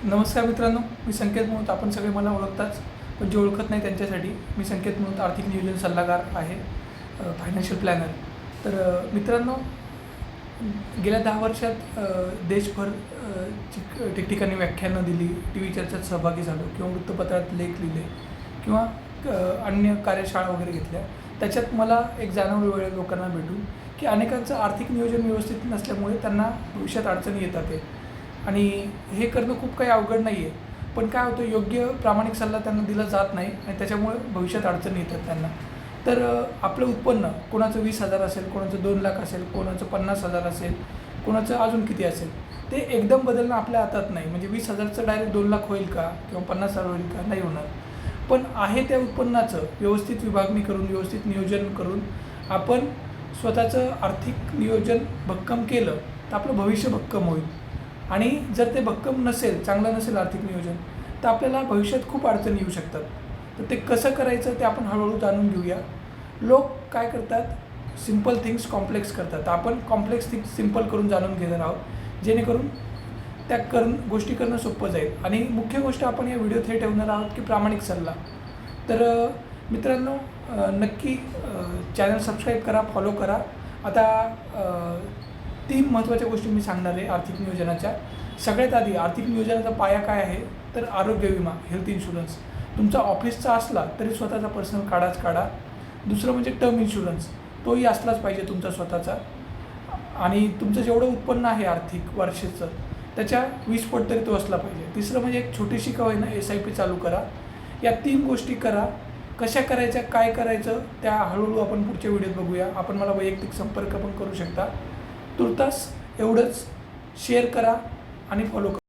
नमस्कार मित्रांनो, मी संकेत म्हणून आपण सगळे मला ओळखताच, पण जे ओळखत नाही त्यांच्यासाठी मी संकेत म्हणून आर्थिक नियोजन सल्लागार आहे, फायनान्शियल प्लॅनर. तर मित्रांनो, गेल्या 10 वर्षात देशभर ठिकठिकाणी व्याख्यानं दिली, टी व्ही चर्चेत सहभागी झालो किंवा वृत्तपत्रात लेख लिहिले किंवा अन्य कार्यशाळा वगैरे घेतल्या. त्याच्यात मला एक जाणवलं वेळ लोकांना भेटून की अनेकांचं आर्थिक नियोजन व्यवस्थित नसल्यामुळे त्यांना भविष्यात अडचणी येतात आहे. आणि हे करणं खूप काही अवघड नाही आहे, पण काय होतं, योग्य प्रामाणिक सल्ला त्यांना दिला जात नाही आणि त्याच्यामुळे भविष्यात अडचणी येतात त्यांना. तर आपलं उत्पन्न कोणाचं 20,000 असेल, कोणाचं 2 लाख असेल, कोणाचं 50,000 असेल, कोणाचं अजून किती असेल, ते एकदम बदलणं आपल्या हातात नाही. म्हणजे 20,000चं डायरेक्ट 2 लाख होईल का किंवा 50,000 होईल का, नाही होणार. पण आहे त्या उत्पन्नाचं व्यवस्थित विभागणी करून, व्यवस्थित नियोजन करून आपण स्वतःचं आर्थिक नियोजन भक्कम केलं तर आपलं भविष्य भक्कम होईल. आणि जर ते भक्कम नसेल, चांगलं नसेल आर्थिक नियोजन, तर आपल्याला भविष्यात खूप अडचणी येऊ शकतात. तर ते कसं करायचं ते आपण हळूहळू जाणून घेऊया. लोक काय करतात, सिम्पल थिंग्स कॉम्प्लेक्स करतात. आपण कॉम्प्लेक्स थिंग्स सिम्पल करून जाणून घेणार आहोत, जेणेकरून त्या गोष्टी करणं सोपं जाईल. आणि मुख्य गोष्ट आपण या व्हिडिओत हे ठेवणार आहोत की प्रामाणिक सल्ला. तर मित्रांनो, नक्की चॅनल सबस्क्राईब करा, फॉलो करा. आता 3 महत्त्वाच्या गोष्टी मी सांगणार आहे आर्थिक नियोजनाच्या. सगळ्यात आधी आर्थिक नियोजनाचा पाया काय आहे, तर आरोग्य विमा, हेल्थ इन्शुरन्स. तुमचा ऑफिसचा असला तरी स्वतःचा पर्सनल काढा. दुसरं म्हणजे टर्म इन्शुरन्स, तोही असलाच पाहिजे तुमचा स्वतःचा. आणि तुमचं जेवढं उत्पन्न आहे आर्थिक वर्षाचं, त्याच्या 20 पट तरी तो असला पाहिजे. तिसरं म्हणजे एक छोटीशी का होईना SIP चालू करा. या 3 गोष्टी करा. कशा करायच्या, काय करायचं, त्या हळूहळू आपण पुढच्या व्हिडिओत बघूया. आपण मला वैयक्तिक संपर्क पण करू शकता. तुर्तास एवढंच. शेअर करा आणि फॉलो करा.